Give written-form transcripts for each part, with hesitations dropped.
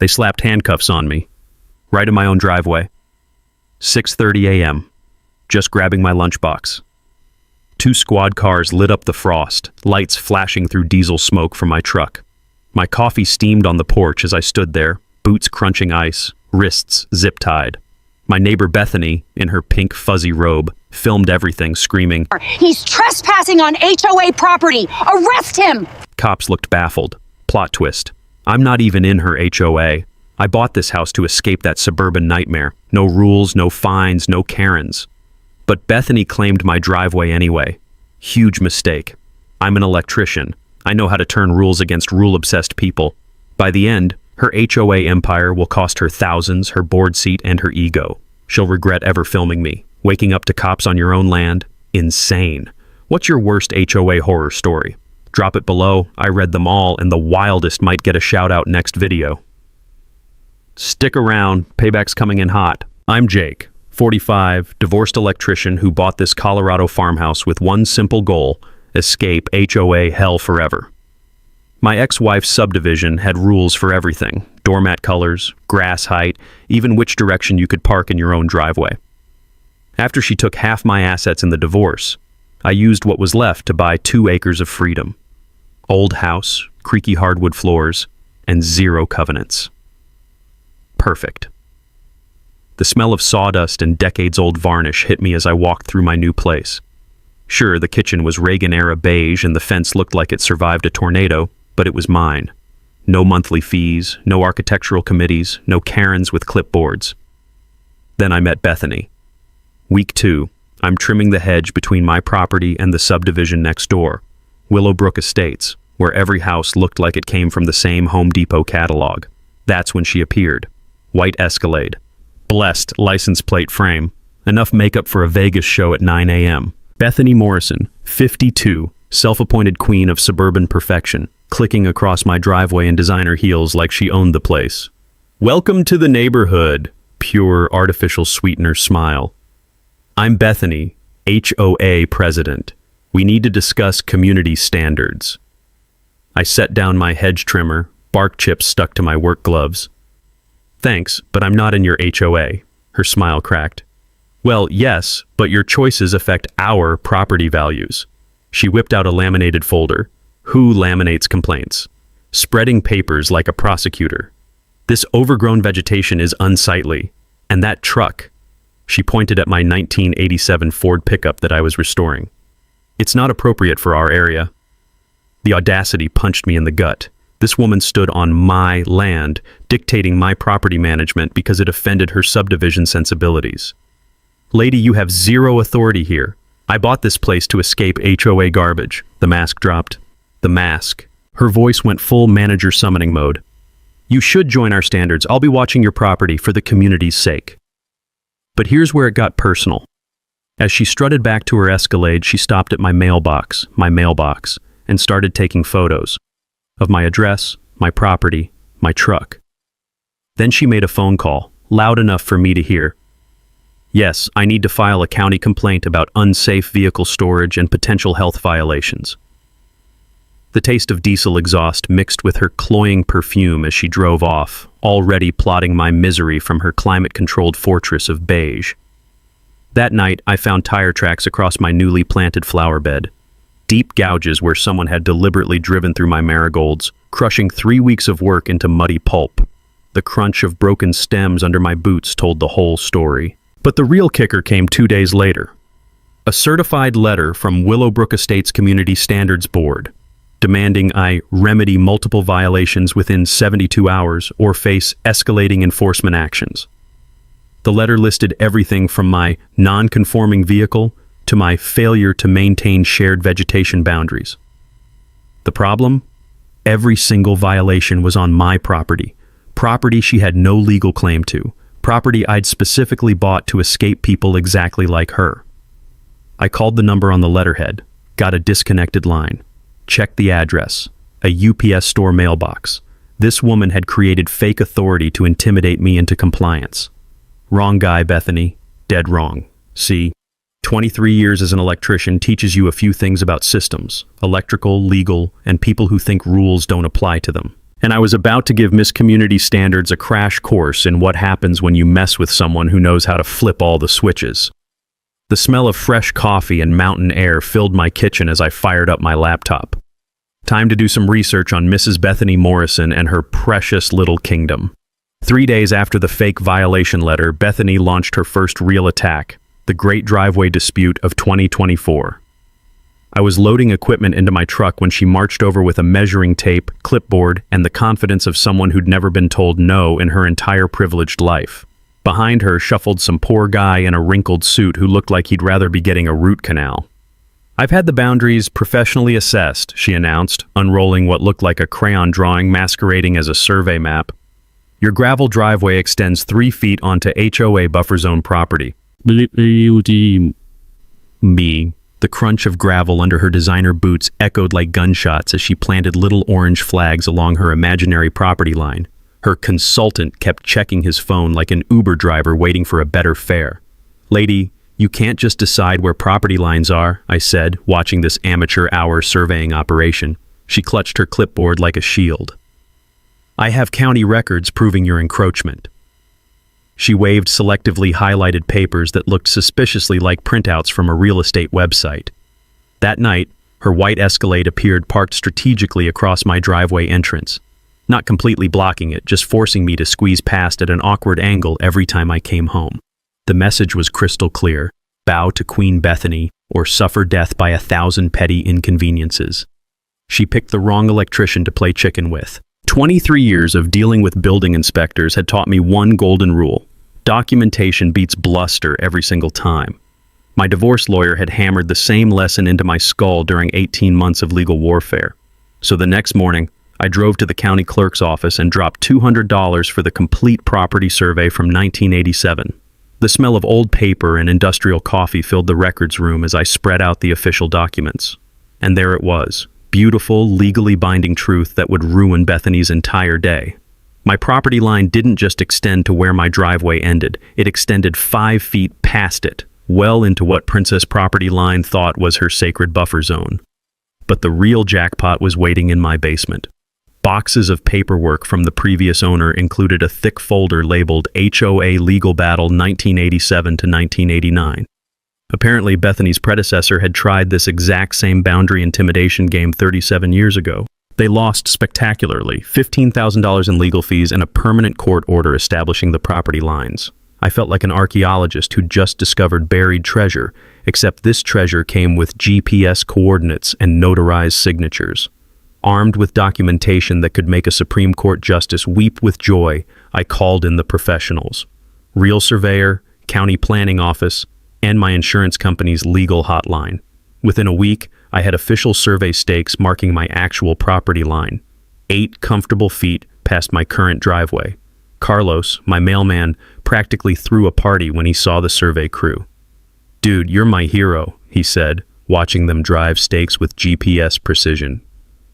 They slapped handcuffs on me, right in my own driveway. 6:30 a.m., just grabbing my lunchbox. 2 squad cars lit up the frost, lights flashing through diesel smoke from my truck. My coffee steamed on the porch as I stood there, boots crunching ice, wrists zip-tied. My neighbor Bethany, in her pink fuzzy robe, filmed everything, screaming, "He's trespassing on HOA property! Arrest him!" Cops looked baffled. Plot twist. I'm not even in her HOA. I bought this house to escape that suburban nightmare. No rules, no fines, no Karens. But Bethany claimed my driveway anyway. Huge mistake. I'm an electrician. I know how to turn rules against rule-obsessed people. By the end, her HOA empire will cost her thousands, her board seat, and her ego. She'll regret ever filming me. Waking up to cops on your own land? Insane. What's your worst HOA horror story? Drop it below. I read them all, and the wildest might get a shout-out next video. Stick around. Payback's coming in hot. I'm Jake, 45, divorced electrician who bought this Colorado farmhouse with one simple goal: escape HOA hell forever. My ex-wife's subdivision had rules for everything: doormat colors, grass height, even which direction you could park in your own driveway. After she took half my assets in the divorce, I used what was left to buy 2 acres of freedom. Old house, creaky hardwood floors, and 0 covenants. Perfect. The smell of sawdust and decades-old varnish hit me as I walked through my new place. Sure, the kitchen was Reagan-era beige and the fence looked like it survived a tornado, but it was mine. No monthly fees, no architectural committees, no Karens with clipboards. Then I met Bethany. Week 2, I'm trimming the hedge between my property and the subdivision next door, Willowbrook Estates, where every house looked like it came from the same Home Depot catalog. That's when she appeared. White Escalade. Blessed license plate frame. Enough makeup for a Vegas show at 9 a.m. Bethany Morrison, 52, self-appointed queen of suburban perfection, clicking across my driveway in designer heels like she owned the place. Welcome to the neighborhood. Pure artificial sweetener smile. I'm Bethany, HOA president. We need to discuss community standards. I set down my hedge trimmer, bark chips stuck to my work gloves. Thanks, but I'm not in your HOA. Her smile cracked. Well, yes, but your choices affect our property values. She whipped out a laminated folder. Who laminates complaints? Spreading papers like a prosecutor. This overgrown vegetation is unsightly. And that truck. She pointed at my 1987 Ford pickup that I was restoring. It's not appropriate for our area. The audacity punched me in the gut. This woman stood on my land, dictating my property management because it offended her subdivision sensibilities. Lady, you have 0 authority here. I bought this place to escape HOA garbage. The mask dropped. The mask. Her voice went full manager summoning mode. You should join our standards. I'll be watching your property for the community's sake. But here's where it got personal. As she strutted back to her Escalade, she stopped at my mailbox, and started taking photos of my address, my property, my truck. Then she made a phone call, loud enough for me to hear. Yes, I need to file a county complaint about unsafe vehicle storage and potential health violations. The taste of diesel exhaust mixed with her cloying perfume as she drove off, already plotting my misery from her climate-controlled fortress of beige. That night, I found tire tracks across my newly planted flower bed. Deep gouges where someone had deliberately driven through my marigolds, crushing 3 weeks of work into muddy pulp. The crunch of broken stems under my boots told the whole story. But the real kicker came 2 days later. A certified letter from Willowbrook Estates Community Standards Board, demanding I remedy multiple violations within 72 hours or face escalating enforcement actions. The letter listed everything from my non-conforming vehicle to my failure to maintain shared vegetation boundaries. The problem? Every single violation was on my property. Property she had no legal claim to. Property I'd specifically bought to escape people exactly like her. I called the number on the letterhead, got a disconnected line, checked the address, a UPS store mailbox. This woman had created fake authority to intimidate me into compliance. Wrong guy, Bethany. Dead wrong. See? 23 years as an electrician teaches you a few things about systems, electrical, legal, and people who think rules don't apply to them. And I was about to give Miss Community Standards a crash course in what happens when you mess with someone who knows how to flip all the switches. The smell of fresh coffee and mountain air filled my kitchen as I fired up my laptop. Time to do some research on Mrs. Bethany Morrison and her precious little kingdom. 3 days after the fake violation letter, Bethany launched her first real attack, the Great Driveway Dispute of 2024. I was loading equipment into my truck when she marched over with a measuring tape, clipboard, and the confidence of someone who'd never been told no in her entire privileged life. Behind her shuffled some poor guy in a wrinkled suit who looked like he'd rather be getting a root canal. "I've had the boundaries professionally assessed," she announced, unrolling what looked like a crayon drawing masquerading as a survey map. "Your gravel driveway extends 3 feet onto HOA buffer zone property." Me. The crunch of gravel under her designer boots echoed like gunshots as she planted little orange flags along her imaginary property line. Her consultant kept checking his phone like an Uber driver waiting for a better fare. "Lady, you can't just decide where property lines are," I said, watching this amateur hour surveying operation. She clutched her clipboard like a shield. "I have county records proving your encroachment." She waved selectively highlighted papers that looked suspiciously like printouts from a real estate website. That night, her white Escalade appeared parked strategically across my driveway entrance. Not completely blocking it, just forcing me to squeeze past at an awkward angle every time I came home. The message was crystal clear: bow to Queen Bethany or suffer death by 1,000 petty inconveniences. She picked the wrong electrician to play chicken with. 23 years of dealing with building inspectors had taught me one golden rule: documentation beats bluster every single time. My divorce lawyer had hammered the same lesson into my skull during 18 months of legal warfare. So the next morning, I drove to the county clerk's office and dropped $200 for the complete property survey from 1987. The smell of old paper and industrial coffee filled the records room as I spread out the official documents. And there it was, beautiful, legally binding truth that would ruin Bethany's entire day. My property line didn't just extend to where my driveway ended, it extended 5 feet past it, well into what Princess Property Line thought was her sacred buffer zone. But the real jackpot was waiting in my basement. Boxes of paperwork from the previous owner included a thick folder labeled HOA Legal Battle 1987 to 1989. Apparently, Bethany's predecessor had tried this exact same boundary intimidation game 37 years ago. They lost spectacularly, $15,000 in legal fees and a permanent court order establishing the property lines. I felt like an archaeologist who'd just discovered buried treasure, except this treasure came with GPS coordinates and notarized signatures. Armed with documentation that could make a Supreme Court justice weep with joy, I called in the professionals. Real surveyor, county planning office, and my insurance company's legal hotline. Within a week, I had official survey stakes marking my actual property line, 8 comfortable feet past my current driveway. Carlos, my mailman, practically threw a party when he saw the survey crew. "Dude, you're my hero," he said, watching them drive stakes with GPS precision.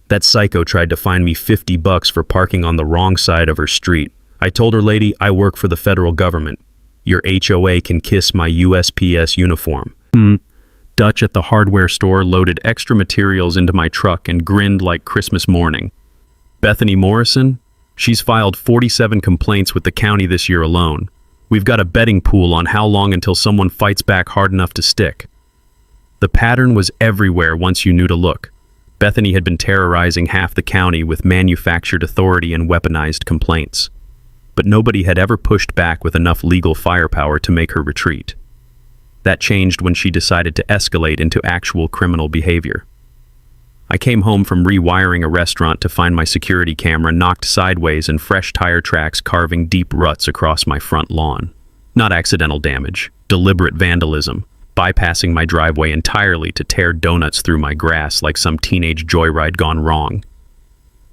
"That psycho tried to fine me $50 for parking on the wrong side of her street. I told her, lady, I work for the federal government. Your HOA can kiss my USPS uniform." Dutch at the hardware store loaded extra materials into my truck and grinned like Christmas morning. "Bethany Morrison? She's filed 47 complaints with the county this year alone. We've got a betting pool on how long until someone fights back hard enough to stick." The pattern was everywhere once you knew to look. Bethany had been terrorizing half the county with manufactured authority and weaponized complaints. But nobody had ever pushed back with enough legal firepower to make her retreat. That changed when she decided to escalate into actual criminal behavior. I came home from rewiring a restaurant to find my security camera knocked sideways and fresh tire tracks carving deep ruts across my front lawn. Not accidental damage, deliberate vandalism, bypassing my driveway entirely to tear donuts through my grass like some teenage joyride gone wrong.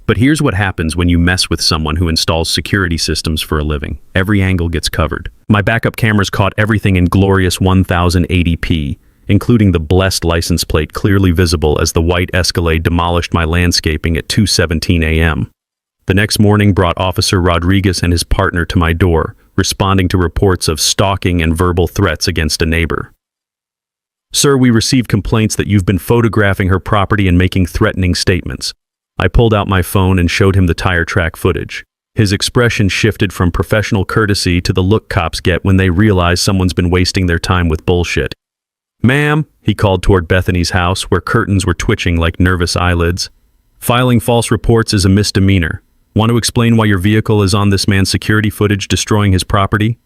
But here's what happens when you mess with someone who installs security systems for a living. Every angle gets covered. My backup cameras caught everything in glorious 1080p, including the blessed license plate clearly visible as the white Escalade demolished my landscaping at 2:17 a.m. The next morning brought Officer Rodriguez and his partner to my door, responding to reports of stalking and verbal threats against a neighbor. "Sir, we received complaints that you've been photographing her property and making threatening statements. I pulled out my phone and showed him the tire track footage. His expression shifted from professional courtesy to the look cops get when they realize someone's been wasting their time with bullshit. "Ma'am," he called toward Bethany's house, where curtains were twitching like nervous eyelids. "Filing false reports is a misdemeanor. Want to explain why your vehicle is on this man's security footage destroying his property?"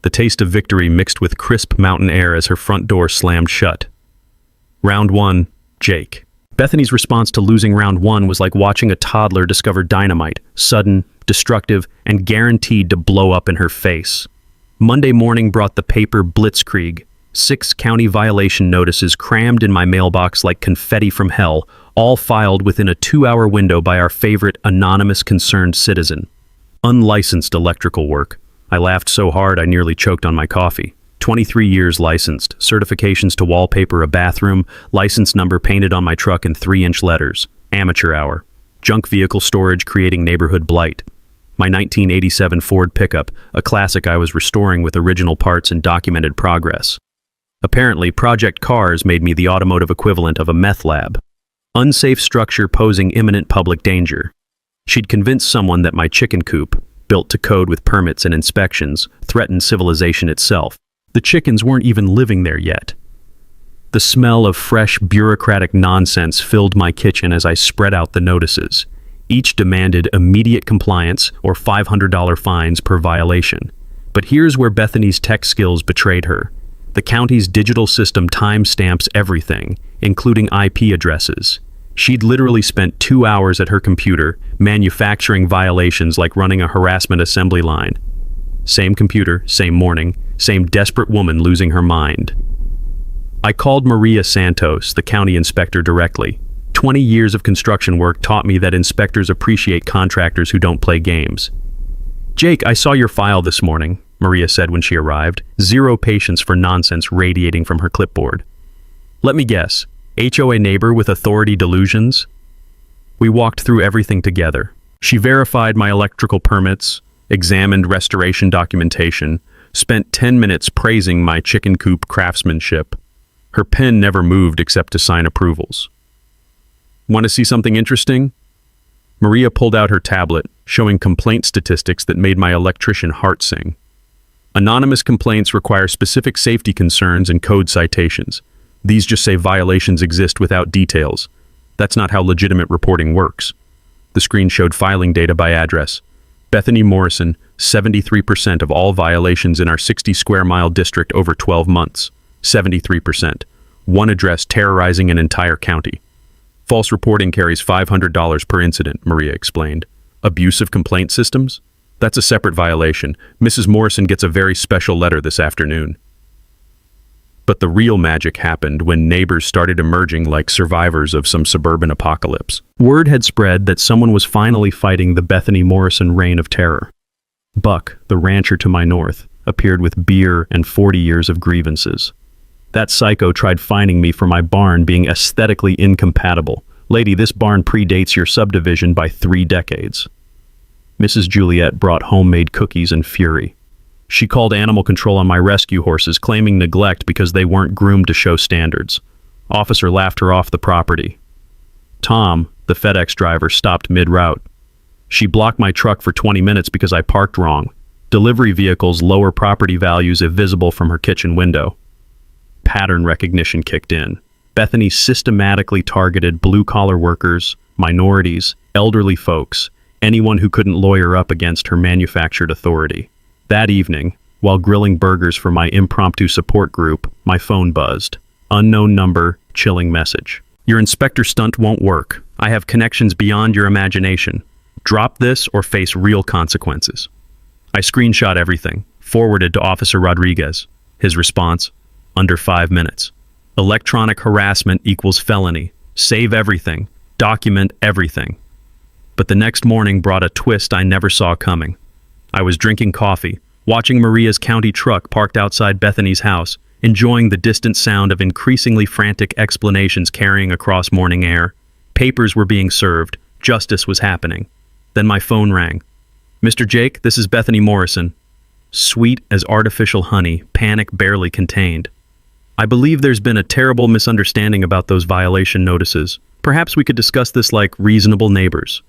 The taste of victory mixed with crisp mountain air as her front door slammed shut. Round 1, Jake. Bethany's response to losing round 1 was like watching a toddler discover dynamite, sudden, destructive, and guaranteed to blow up in her face. Monday morning brought the paper blitzkrieg, 6 county violation notices crammed in my mailbox like confetti from hell, all filed within a 2-hour window by our favorite anonymous concerned citizen. Unlicensed electrical work. I laughed so hard I nearly choked on my coffee. 23 years licensed, certifications to wallpaper a bathroom, license number painted on my truck in 3-inch letters, amateur hour, junk vehicle storage creating neighborhood blight. My 1987 Ford pickup, a classic I was restoring with original parts and documented progress. Apparently, Project Cars made me the automotive equivalent of a meth lab. Unsafe structure posing imminent public danger. She'd convinced someone that my chicken coop, built to code with permits and inspections, threatened civilization itself. The chickens weren't even living there yet. The smell of fresh bureaucratic nonsense filled my kitchen as I spread out the notices. Each demanded immediate compliance or $500 fines per violation. But here's where Bethany's tech skills betrayed her. The county's digital system timestamps everything, including IP addresses. She'd literally spent 2 hours at her computer manufacturing violations like running a harassment assembly line. Same computer, same morning, same desperate woman losing her mind. I called Maria Santos, the county inspector, directly. 20 years of construction work taught me that inspectors appreciate contractors who don't play games. "Jake, I saw your file this morning," Maria said when she arrived, zero patience for nonsense radiating from her clipboard. "Let me guess, HOA neighbor with authority delusions?" We walked through everything together. She verified my electrical permits, examined restoration documentation, spent 10 minutes praising my chicken coop craftsmanship. Her pen never moved except to sign approvals. "Want to see something interesting?" Maria pulled out her tablet, showing complaint statistics that made my electrician heart sing. Anonymous complaints require specific safety concerns and code citations. These just say violations exist without details. That's not how legitimate reporting works. The screen showed filing data by address. Bethany Morrison, 73% of all violations in our 60-square-mile district over 12 months. 73%. One address terrorizing an entire county. False reporting carries $500 per incident, Maria explained. Abusive complaint systems? That's a separate violation. Mrs. Morrison gets a very special letter this afternoon. But the real magic happened when neighbors started emerging like survivors of some suburban apocalypse. Word had spread that someone was finally fighting the Bethany Morrison reign of terror. Buck, the rancher to my north, appeared with beer and 40 years of grievances. That psycho tried fining me for my barn being aesthetically incompatible. "Lady, this barn predates your subdivision by 3 decades. Mrs. Juliet brought homemade cookies in fury. She called animal control on my rescue horses, claiming neglect because they weren't groomed to show standards. Officer laughed her off the property. Tom, the FedEx driver, stopped mid-route. She blocked my truck for 20 minutes because I parked wrong. Delivery vehicles lower property values if visible from her kitchen window. Pattern recognition kicked in. Bethany systematically targeted blue-collar workers, minorities, elderly folks, anyone who couldn't lawyer up against her manufactured authority. That evening, while grilling burgers for my impromptu support group, my phone buzzed. Unknown number, chilling message. "Your inspector stunt won't work. I have connections beyond your imagination. Drop this or face real consequences." I screenshot everything, forwarded to Officer Rodriguez. His response, under 5 minutes. "Electronic harassment equals felony. Save everything. Document everything." But the next morning brought a twist I never saw coming. I was drinking coffee, watching Maria's county truck parked outside Bethany's house, enjoying the distant sound of increasingly frantic explanations carrying across morning air. Papers were being served. Justice was happening. Then my phone rang. "Mr. Jake, this is Bethany Morrison." Sweet as artificial honey, panic barely contained. I believe there's been a terrible misunderstanding about those violation notices. Perhaps we could discuss this like reasonable neighbors.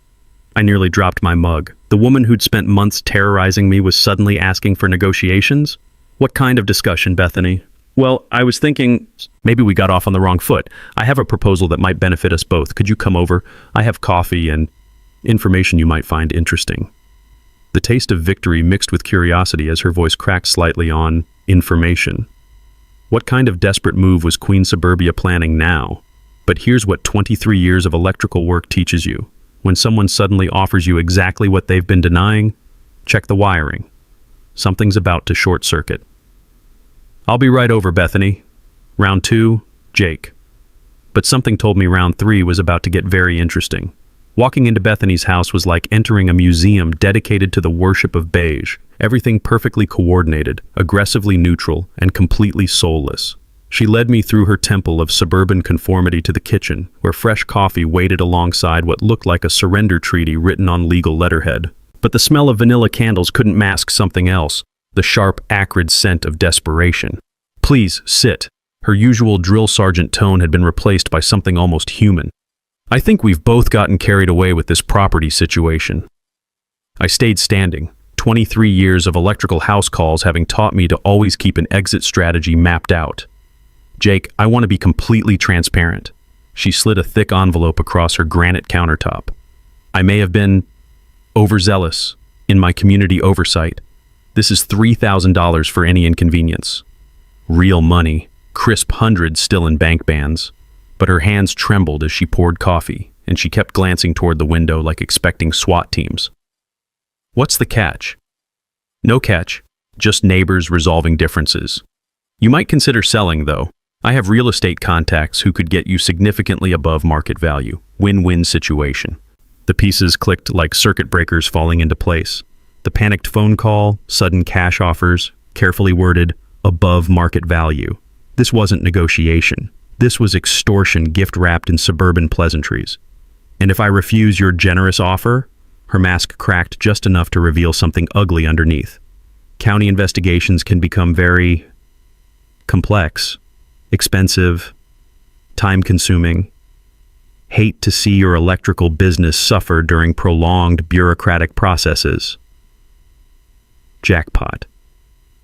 I nearly dropped my mug. The woman who'd spent months terrorizing me was suddenly asking for negotiations? What kind of discussion, Bethany? Well, I was thinking, maybe we got off on the wrong foot. I have a proposal that might benefit us both. Could you come over? I have coffee and information you might find interesting. The taste of victory mixed with curiosity as her voice cracked slightly on information. What kind of desperate move was Queen Suburbia planning now? But here's what 23 years of electrical work teaches you. When someone suddenly offers you exactly what they've been denying, check the wiring. Something's about to short circuit. I'll be right over, Bethany. Round 2, Jake. But something told me round 3 was about to get very interesting. Walking into Bethany's house was like entering a museum dedicated to the worship of beige. Everything perfectly coordinated, aggressively neutral, and completely soulless. She led me through her temple of suburban conformity to the kitchen, where fresh coffee waited alongside what looked like a surrender treaty written on legal letterhead. But the smell of vanilla candles couldn't mask something else, the sharp, acrid scent of desperation. Please, sit. Her usual drill sergeant tone had been replaced by something almost human. I think we've both gotten carried away with this property situation. I stayed standing, 23 years of electrical house calls having taught me to always keep an exit strategy mapped out. Jake, I want to be completely transparent. She slid a thick envelope across her granite countertop. I may have been overzealous in my community oversight. This is $3,000 for any inconvenience. Real money, crisp hundreds still in bank bans. But her hands trembled as she poured coffee, and she kept glancing toward the window like expecting SWAT teams. What's the catch? No catch, just neighbors resolving differences. You might consider selling, though. I have real estate contacts who could get you significantly above market value. Win-win situation. The pieces clicked like circuit breakers falling into place. The panicked phone call, sudden cash offers, carefully worded, above market value. This wasn't negotiation. This was extortion gift-wrapped in suburban pleasantries. And if I refuse your generous offer, her mask cracked just enough to reveal something ugly underneath. County investigations can become very complex, expensive, time-consuming. Hate to see your electrical business suffer during prolonged bureaucratic processes. Jackpot.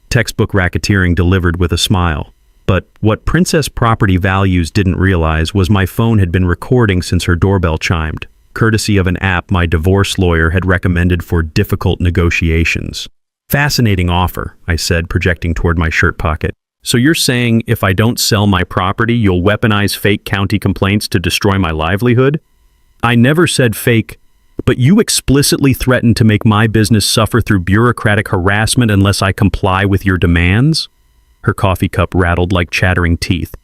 Textbook racketeering delivered with a smile. But what Princess Property Values didn't realize was my phone had been recording since her doorbell chimed, courtesy of an app my divorce lawyer had recommended for difficult negotiations. Fascinating offer, I said, projecting toward my shirt pocket. So you're saying if I don't sell my property, you'll weaponize fake county complaints to destroy my livelihood? I never said fake, but you explicitly threatened to make my business suffer through bureaucratic harassment unless I comply with your demands? Her coffee cup rattled like chattering teeth.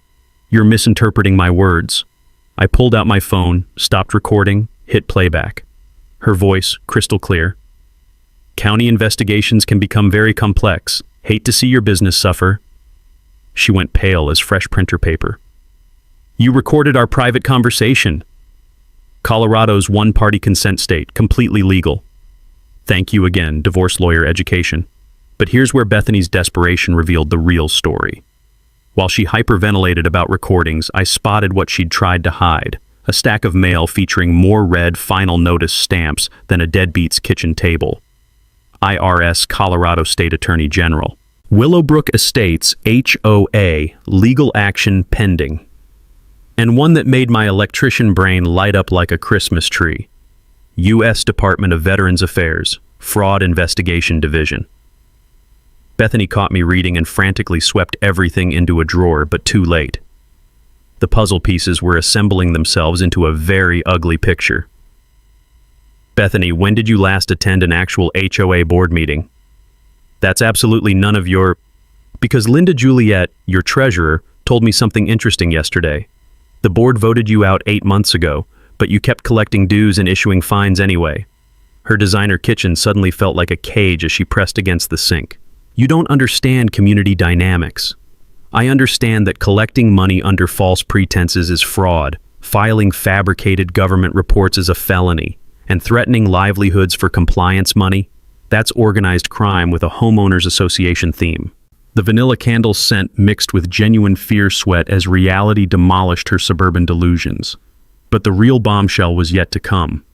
You're misinterpreting my words. I pulled out my phone, stopped recording, hit playback. Her voice, crystal clear. County investigations can become very complex. Hate to see your business suffer. She went pale as fresh printer paper. You recorded our private conversation. Colorado's one-party consent state, completely legal. Thank you again, divorce lawyer education. But here's where Bethany's desperation revealed the real story. While she hyperventilated about recordings, I spotted what she'd tried to hide, a stack of mail featuring more red final notice stamps than a deadbeat's kitchen table. IRS Colorado State Attorney General. Willowbrook Estates, HOA, legal action pending. And one that made my electrician brain light up like a Christmas tree. U.S. Department of Veterans Affairs, Fraud Investigation Division. Bethany caught me reading and frantically swept everything into a drawer, but too late. The puzzle pieces were assembling themselves into a very ugly picture. Bethany, when did you last attend an actual HOA board meeting? That's absolutely none of your... Because Linda Juliet, your treasurer, told me something interesting yesterday. The board voted you out 8 months ago, but you kept collecting dues and issuing fines anyway. Her designer kitchen suddenly felt like a cage as she pressed against the sink. You don't understand community dynamics. I understand that collecting money under false pretenses is fraud, filing fabricated government reports is a felony, and threatening livelihoods for compliance money, that's organized crime with a Homeowners Association theme. The vanilla candle scent mixed with genuine fear sweat as reality demolished her suburban delusions. But the real bombshell was yet to come.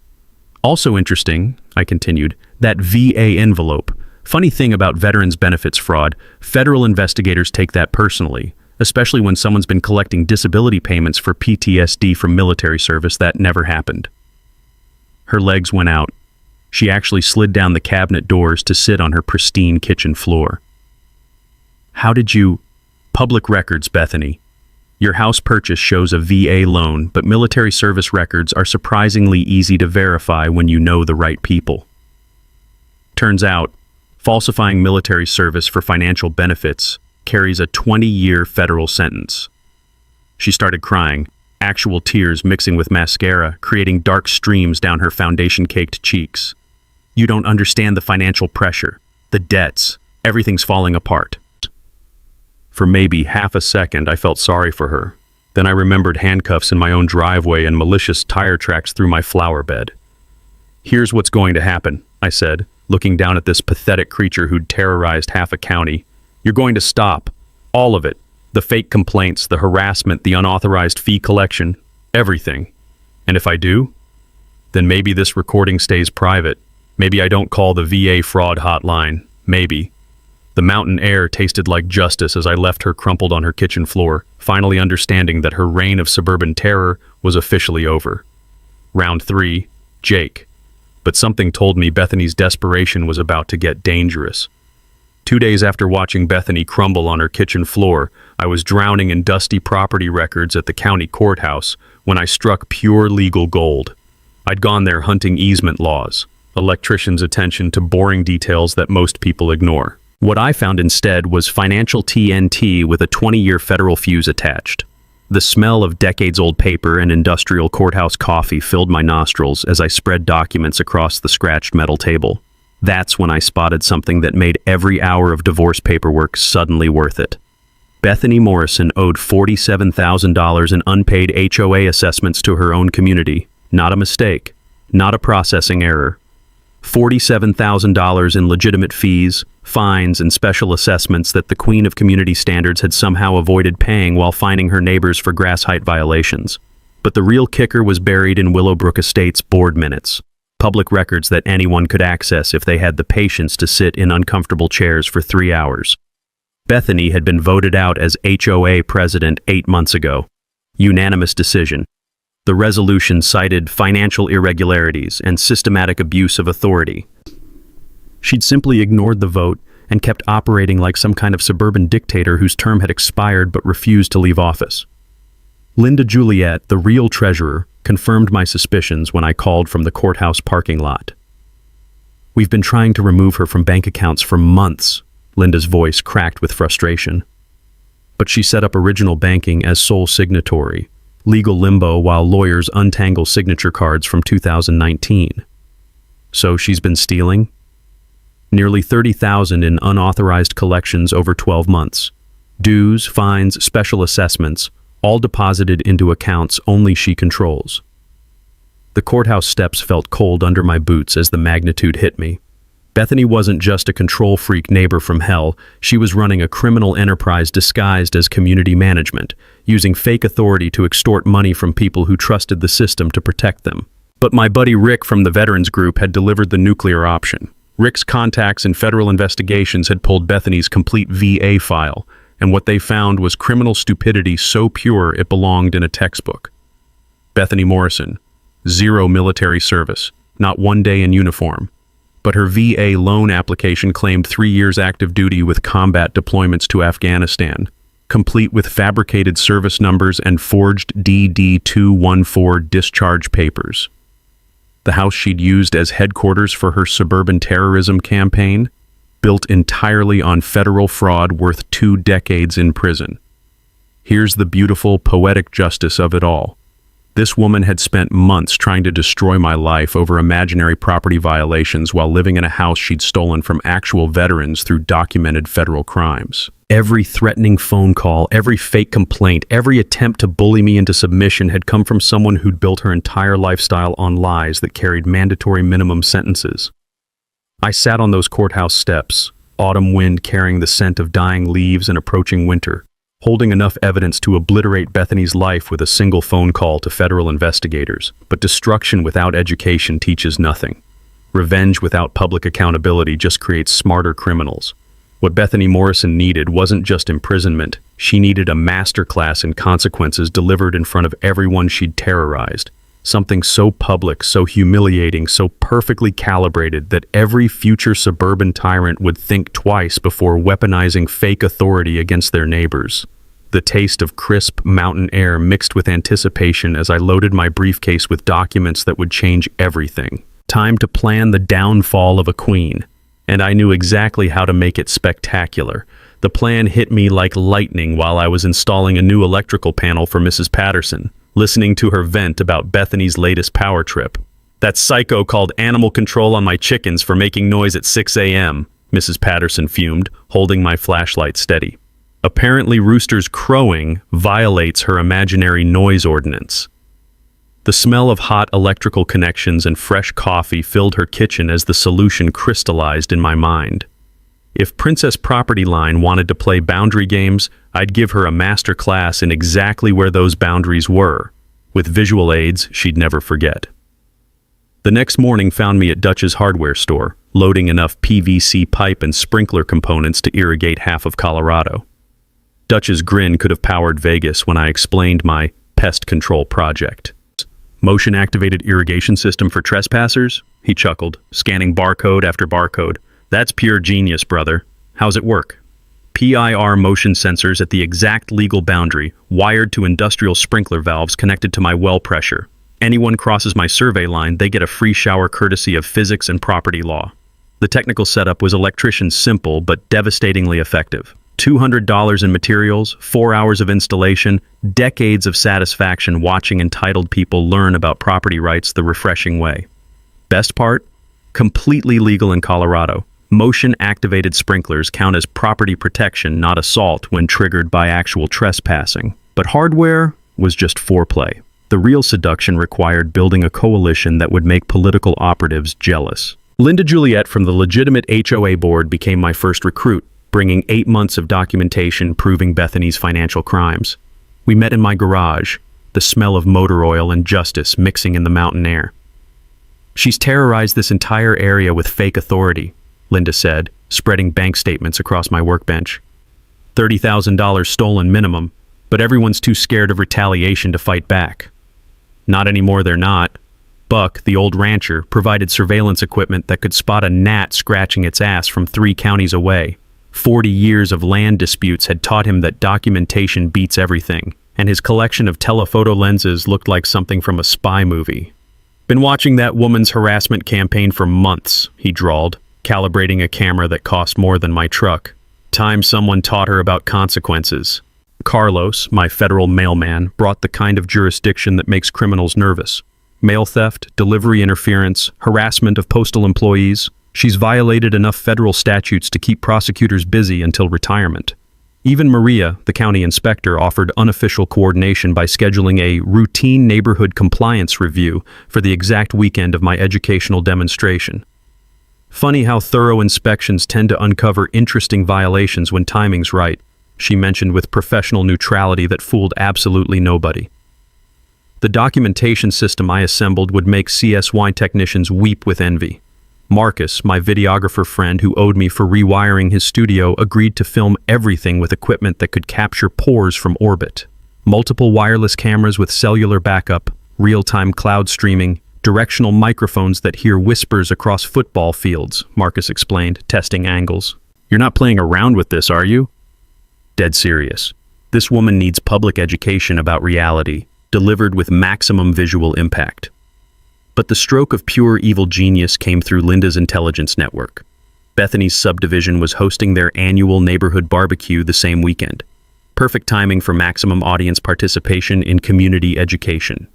Also interesting, I continued, that VA envelope. Funny thing about veterans benefits fraud, federal investigators take that personally, especially when someone's been collecting disability payments for PTSD from military service. That never happened. Her legs went out. She actually slid down the cabinet doors to sit on her pristine kitchen floor. How did you... Public records, Bethany. Your house purchase shows a VA loan, but military service records are surprisingly easy to verify when you know the right people. Turns out, falsifying military service for financial benefits carries a 20-year federal sentence. She started crying, actual tears mixing with mascara, creating dark streams down her foundation-caked cheeks. You don't understand the financial pressure, the debts, everything's falling apart. For maybe half a second, I felt sorry for her. Then I remembered handcuffs in my own driveway and malicious tire tracks through my flower bed. Here's what's going to happen, I said, looking down at this pathetic creature who'd terrorized half a county. You're going to stop. All of it. The fake complaints, the harassment, the unauthorized fee collection, everything. And if I do, then maybe this recording stays private. Maybe I don't call the VA fraud hotline. Maybe. The mountain air tasted like justice as I left her crumpled on her kitchen floor, finally understanding that her reign of suburban terror was officially over. Round 3, Jake. But something told me Bethany's desperation was about to get dangerous. 2 days after watching Bethany crumble on her kitchen floor, I was drowning in dusty property records at the county courthouse when I struck pure legal gold. I'd gone there hunting easement laws, electricians' attention to boring details that most people ignore. What I found instead was financial TNT with a 20-year federal fuse attached. The smell of decades-old paper and industrial courthouse coffee filled my nostrils as I spread documents across the scratched metal table. That's when I spotted something that made every hour of divorce paperwork suddenly worth it. Bethany Morrison owed $47,000 in unpaid HOA assessments to her own community. Not a mistake. Not a processing error. $47,000 in legitimate fees, fines, and special assessments that the Queen of Community Standards had somehow avoided paying while fining her neighbors for grass height violations. But the real kicker was buried in Willowbrook Estates board minutes, public records that anyone could access if they had the patience to sit in uncomfortable chairs for 3 hours. Bethany had been voted out as HOA president 8 months ago. Unanimous decision. The resolution cited financial irregularities and systematic abuse of authority. She'd simply ignored the vote and kept operating like some kind of suburban dictator whose term had expired but refused to leave office. Linda Juliet, the real treasurer, confirmed my suspicions when I called from the courthouse parking lot. We've been trying to remove her from bank accounts for months, Linda's voice cracked with frustration. But she set up original banking as sole signatory, legal limbo while lawyers untangle signature cards from 2019. So she's been stealing? Nearly $30,000 in unauthorized collections over 12 months. Dues, fines, special assessments, all deposited into accounts only she controls. The courthouse steps felt cold under my boots as the magnitude hit me. Bethany wasn't just a control freak neighbor from hell, she was running a criminal enterprise disguised as community management, using fake authority to extort money from people who trusted the system to protect them. But my buddy Rick from the Veterans Group had delivered the nuclear option. Rick's contacts in federal investigations had pulled Bethany's complete VA file, and what they found was criminal stupidity so pure it belonged in a textbook. Bethany Morrison, 0 military service, not 1 day in uniform. But her VA loan application claimed 3 years active duty with combat deployments to Afghanistan, complete with fabricated service numbers and forged DD-214 discharge papers. The house she'd used as headquarters for her suburban terrorism campaign, built entirely on federal fraud worth 2 decades in prison. Here's the beautiful, poetic justice of it all. This woman had spent months trying to destroy my life over imaginary property violations while living in a house she'd stolen from actual veterans through documented federal crimes. Every threatening phone call, every fake complaint, every attempt to bully me into submission had come from someone who'd built her entire lifestyle on lies that carried mandatory minimum sentences. I sat on those courthouse steps, autumn wind carrying the scent of dying leaves and approaching winter, holding enough evidence to obliterate Bethany's life with a single phone call to federal investigators. But destruction without education teaches nothing. Revenge without public accountability just creates smarter criminals. What Bethany Morrison needed wasn't just imprisonment. She needed a masterclass in consequences delivered in front of everyone she'd terrorized. Something so public, so humiliating, so perfectly calibrated that every future suburban tyrant would think twice before weaponizing fake authority against their neighbors. The taste of crisp mountain air mixed with anticipation as I loaded my briefcase with documents that would change everything. Time to plan the downfall of a queen. And I knew exactly how to make it spectacular. The plan hit me like lightning while I was installing a new electrical panel for Mrs. Patterson, listening to her vent about Bethany's latest power trip. That psycho called animal control on my chickens for making noise at 6 a.m., Mrs. Patterson fumed, holding my flashlight steady. Apparently roosters crowing violates her imaginary noise ordinance. The smell of hot electrical connections and fresh coffee filled her kitchen as the solution crystallized in my mind. If Princess Property Line wanted to play boundary games, I'd give her a master class in exactly where those boundaries were, with visual aids she'd never forget. The next morning found me at Dutch's hardware store, loading enough PVC pipe and sprinkler components to irrigate half of Colorado. Dutch's grin could have powered Vegas when I explained my pest control project. Motion-activated irrigation system for trespassers? He chuckled, scanning barcode after barcode. That's pure genius, brother. How's it work? PIR motion sensors at the exact legal boundary, wired to industrial sprinkler valves connected to my well pressure. Anyone crosses my survey line, they get a free shower courtesy of physics and property law. The technical setup was electrician simple but devastatingly effective. $200 in materials, 4 hours of installation, decades of satisfaction watching entitled people learn about property rights the refreshing way. Best part? Completely legal in Colorado. Motion-activated sprinklers count as property protection, not assault, when triggered by actual trespassing. But hardware was just foreplay. The real seduction required building a coalition that would make political operatives jealous. Linda Juliet from the legitimate HOA board became my first recruit, bringing 8 months of documentation proving Bethany's financial crimes. We met in my garage, the smell of motor oil and justice mixing in the mountain air. She's terrorized this entire area with fake authority, Linda said, spreading bank statements across my workbench. $30,000 stolen minimum, but everyone's too scared of retaliation to fight back. Not anymore, they're not. Buck, the old rancher, provided surveillance equipment that could spot a gnat scratching its ass from 3 counties away. 40 years of land disputes had taught him that documentation beats everything, and his collection of telephoto lenses looked like something from a spy movie. Been watching that woman's harassment campaign for months, he drawled, calibrating a camera that cost more than my truck. Time someone taught her about consequences. Carlos, my federal mailman, brought the kind of jurisdiction that makes criminals nervous. Mail theft, delivery interference, harassment of postal employees. She's violated enough federal statutes to keep prosecutors busy until retirement. Even Maria, the county inspector, offered unofficial coordination by scheduling a routine neighborhood compliance review for the exact weekend of my educational demonstration. Funny how thorough inspections tend to uncover interesting violations when timing's right, she mentioned with professional neutrality that fooled absolutely nobody. The documentation system I assembled would make CSY technicians weep with envy. Marcus, my videographer friend who owed me for rewiring his studio, agreed to film everything with equipment that could capture pores from orbit. Multiple wireless cameras with cellular backup, real-time cloud streaming, directional microphones that hear whispers across football fields, Marcus explained, testing angles. You're not playing around with this, are you? Dead serious. This woman needs public education about reality, delivered with maximum visual impact. But the stroke of pure evil genius came through Linda's intelligence network. Bethany's subdivision was hosting their annual neighborhood barbecue the same weekend. Perfect timing for maximum audience participation in community education.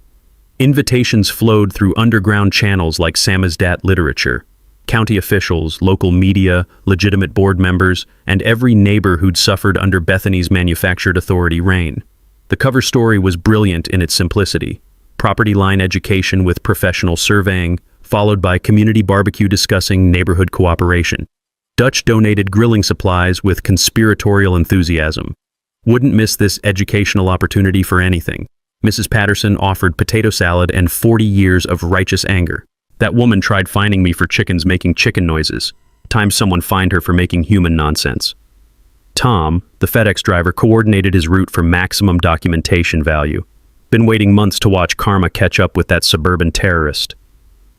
Invitations flowed through underground channels like Samizdat Literature. County officials, local media, legitimate board members, and every neighbor who'd suffered under Bethany's manufactured authority reign. The cover story was brilliant in its simplicity. Property line education with professional surveying, followed by community barbecue discussing neighborhood cooperation. Dutch donated grilling supplies with conspiratorial enthusiasm. Wouldn't miss this educational opportunity for anything. Mrs. Patterson offered potato salad and 40 years of righteous anger. That woman tried fining me for chickens making chicken noises. Time someone fined her for making human nonsense. Tom, the FedEx driver, coordinated his route for maximum documentation value. Been waiting months to watch karma catch up with that suburban terrorist.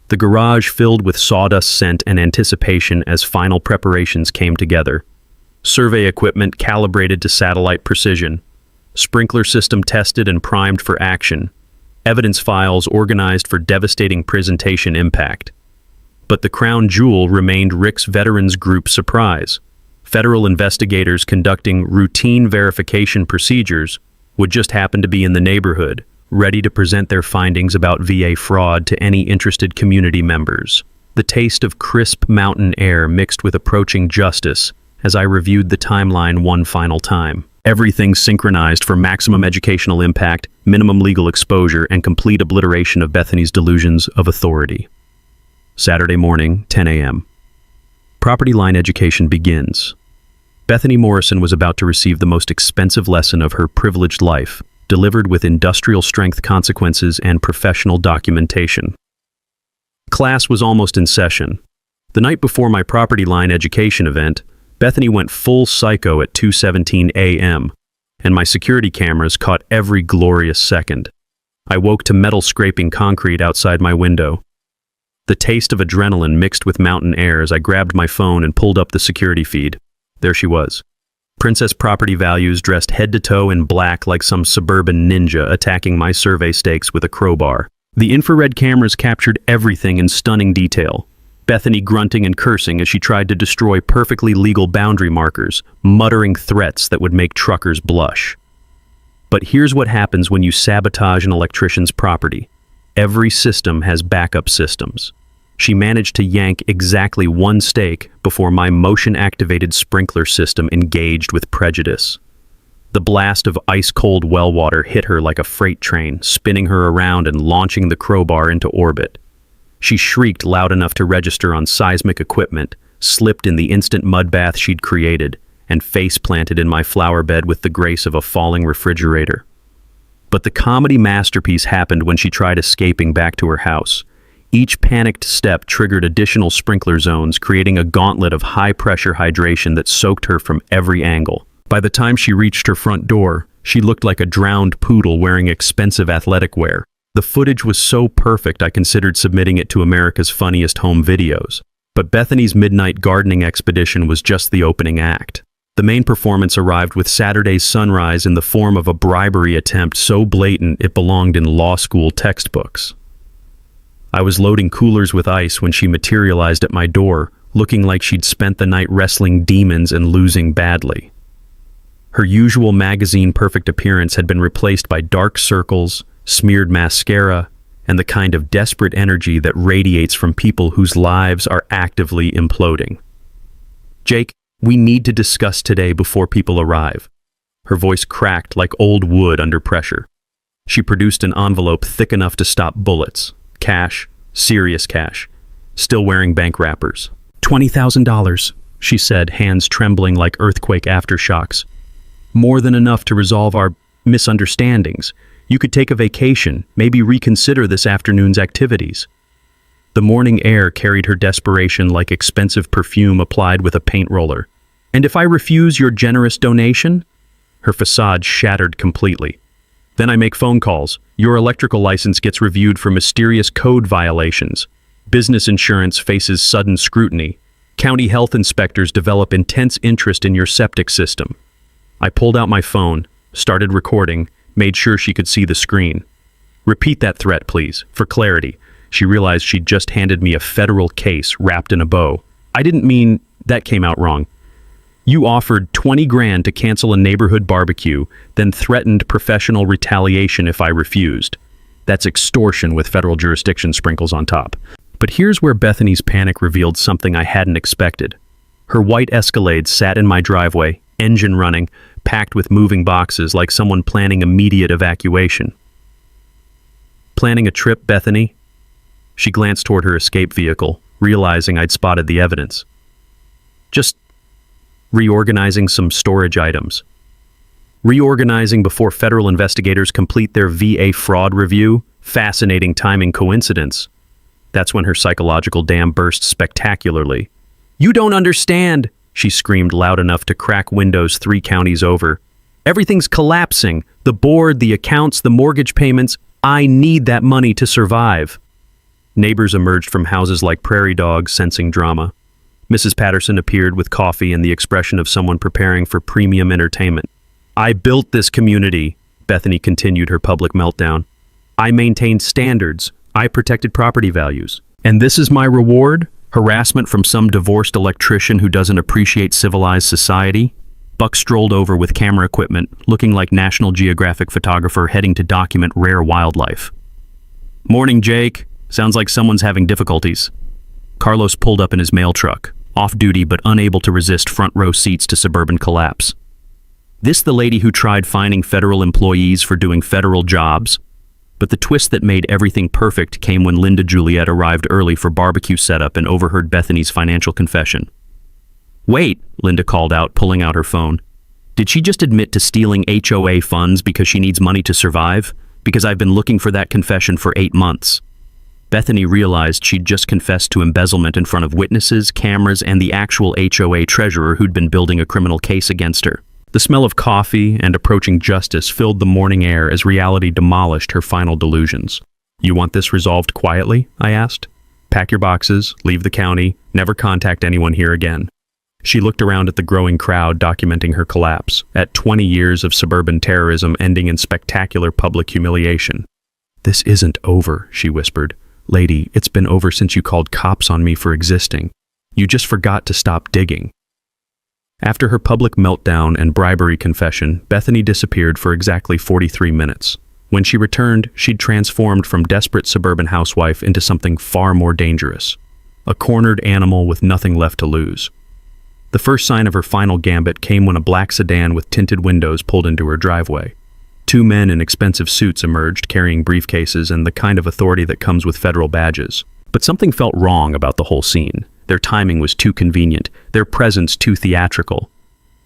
The garage filled with sawdust scent and anticipation as final preparations came together. Survey equipment calibrated to satellite precision. Sprinkler system tested and primed for action. Evidence files organized for devastating presentation impact. But the crown jewel remained Rick's Veterans Group surprise. Federal investigators conducting routine verification procedures would just happen to be in the neighborhood, ready to present their findings about VA fraud to any interested community members. The taste of crisp mountain air mixed with approaching justice as I reviewed the timeline one final time. Everything synchronized for maximum educational impact, minimum legal exposure, and complete obliteration of Bethany's delusions of authority. Saturday morning, 10 a.m. Property line education begins. Bethany Morrison was about to receive the most expensive lesson of her privileged life, delivered with industrial-strength consequences and professional documentation. Class was almost in session. The night before my property line education event, Bethany went full psycho at 2:17 a.m., and my security cameras caught every glorious second. I woke to metal scraping concrete outside my window. The taste of adrenaline mixed with mountain air as I grabbed my phone and pulled up the security feed. There she was. Princess Property Values dressed head to toe in black like some suburban ninja attacking my survey stakes with a crowbar. The infrared cameras captured everything in stunning detail. Bethany grunting and cursing as she tried to destroy perfectly legal boundary markers, muttering threats that would make truckers blush. But here's what happens when you sabotage an electrician's property. Every system has backup systems. She managed to yank exactly one stake before my motion-activated sprinkler system engaged with prejudice. The blast of ice-cold well water hit her like a freight train, spinning her around and launching the crowbar into orbit. She shrieked loud enough to register on seismic equipment, slipped in the instant mud bath she'd created, and face-planted in my flower bed with the grace of a falling refrigerator. But the comedy masterpiece happened when she tried escaping back to her house. Each panicked step triggered additional sprinkler zones, creating a gauntlet of high-pressure hydration that soaked her from every angle. By the time she reached her front door, she looked like a drowned poodle wearing expensive athletic wear. The footage was so perfect I considered submitting it to America's Funniest Home Videos. But Bethany's midnight gardening expedition was just the opening act. The main performance arrived with Saturday's sunrise in the form of a bribery attempt so blatant it belonged in law school textbooks. I was loading coolers with ice when she materialized at my door, looking like she'd spent the night wrestling demons and losing badly. Her usual magazine-perfect appearance had been replaced by dark circles, smeared mascara, and the kind of desperate energy that radiates from people whose lives are actively imploding. "Jake, we need to discuss today before people arrive." Her voice cracked like old wood under pressure. She produced an envelope thick enough to stop bullets. Cash, serious cash, still wearing bank wrappers. $20,000, she said, hands trembling like earthquake aftershocks. "More than enough to resolve our misunderstandings. You could take a vacation, maybe reconsider this afternoon's activities." The morning air carried her desperation like expensive perfume applied with a paint roller. "And if I refuse your generous donation?" Her facade shattered completely. "Then I make phone calls. Your electrical license gets reviewed for mysterious code violations. Business insurance faces sudden scrutiny. County health inspectors develop intense interest in your septic system." I pulled out my phone, started recording, made sure she could see the screen. "Repeat that threat, please, for clarity." She realized she'd just handed me a federal case wrapped in a bow. "I didn't mean..." That came out wrong. "You offered 20 grand to cancel a neighborhood barbecue, then threatened professional retaliation if I refused. That's extortion with federal jurisdiction sprinkles on top." But here's where Bethany's panic revealed something I hadn't expected. Her white Escalade sat in my driveway, engine running, packed with moving boxes like someone planning immediate evacuation. "Planning a trip, Bethany?" She glanced toward her escape vehicle, realizing I'd spotted the evidence. Just reorganizing some storage items. Reorganizing before federal investigators complete their VA fraud review? Fascinating timing coincidence. That's when her psychological dam burst spectacularly. "You don't understand," she screamed loud enough to crack windows 3 counties over. "Everything's collapsing. The board, the accounts, the mortgage payments. I need that money to survive." Neighbors emerged from houses like prairie dogs, sensing drama. Mrs. Patterson appeared with coffee and the expression of someone preparing for premium entertainment. "I built this community," Bethany continued her public meltdown. "I maintained standards. I protected property values. And this is my reward? Harassment from some divorced electrician who doesn't appreciate civilized society?" Buck strolled over with camera equipment, looking like National Geographic photographer heading to document rare wildlife. "Morning, Jake. Sounds like someone's having difficulties." Carlos pulled up in his mail truck, off-duty but unable to resist front-row seats to suburban collapse. This the lady who tried fining federal employees for doing federal jobs? But the twist that made everything perfect came when Linda Juliet arrived early for barbecue setup and overheard Bethany's financial confession. "Wait," Linda called out, pulling out her phone. "Did she just admit to stealing HOA funds because she needs money to survive? Because I've been looking for that confession for 8 months." Bethany realized she'd just confessed to embezzlement in front of witnesses, cameras, and the actual HOA treasurer who'd been building a criminal case against her. The smell of coffee and approaching justice filled the morning air as reality demolished her final delusions. "You want this resolved quietly?" I asked. "Pack your boxes, leave the county, never contact anyone here again." She looked around at the growing crowd documenting her collapse, at 20 years of suburban terrorism ending in spectacular public humiliation. "This isn't over," she whispered. "Lady, it's been over since you called cops on me for existing. You just forgot to stop digging." After her public meltdown and bribery confession, Bethany disappeared for exactly 43 minutes. When she returned, she'd transformed from desperate suburban housewife into something far more dangerous. A cornered animal with nothing left to lose. The first sign of her final gambit came when a black sedan with tinted windows pulled into her driveway. 2 men in expensive suits emerged, carrying briefcases and the kind of authority that comes with federal badges. But something felt wrong about the whole scene. Their timing was too convenient, their presence too theatrical.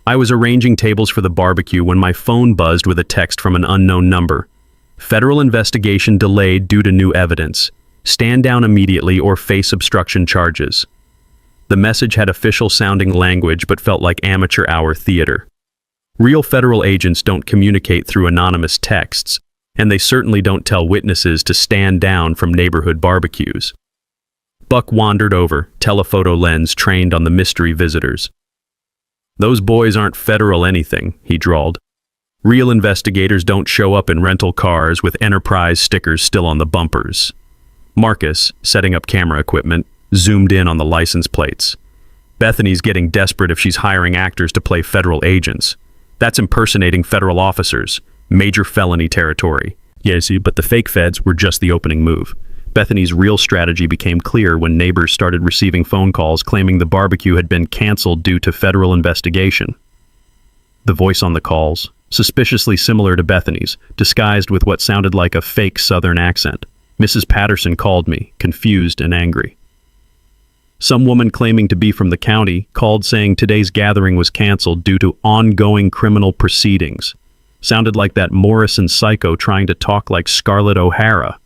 I was arranging tables for the barbecue when my phone buzzed with a text from an unknown number. "Federal investigation delayed due to new evidence. Stand down immediately or face obstruction charges." The message had official-sounding language but felt like amateur hour theater. Real federal agents don't communicate through anonymous texts, and they certainly don't tell witnesses to stand down from neighborhood barbecues. Buck wandered over, telephoto lens trained on the mystery visitors. "Those boys aren't federal anything," he drawled. "Real investigators don't show up in rental cars with Enterprise stickers still on the bumpers." Marcus, setting up camera equipment, zoomed in on the license plates. "Bethany's getting desperate if she's hiring actors to play federal agents. That's impersonating federal officers. Major felony territory." Yes, but the fake feds were just the opening move. Bethany's real strategy became clear when neighbors started receiving phone calls claiming the barbecue had been canceled due to federal investigation. The voice on the calls, suspiciously similar to Bethany's, disguised with what sounded like a fake Southern accent. Mrs. Patterson called me, confused and angry. Some woman claiming to be from the county called saying today's gathering was canceled due to ongoing criminal proceedings. Sounded like that Morrison psycho trying to talk like Scarlett O'Hara.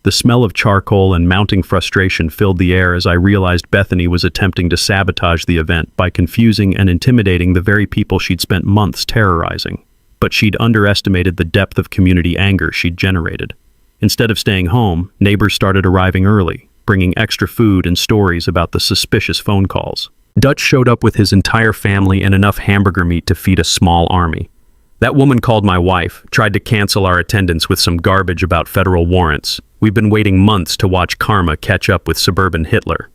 The smell of charcoal and mounting frustration filled the air as I realized Bethany was attempting to sabotage the event by confusing and intimidating the very people she'd spent months terrorizing. But she'd underestimated the depth of community anger she'd generated. Instead of staying home, neighbors started arriving early, bringing extra food and stories about the suspicious phone calls. Dutch showed up with his entire family and enough hamburger meat to feed a small army. That woman called my wife, tried to cancel our attendance with some garbage about federal warrants. We've been waiting months to watch karma catch up with suburban Hitler.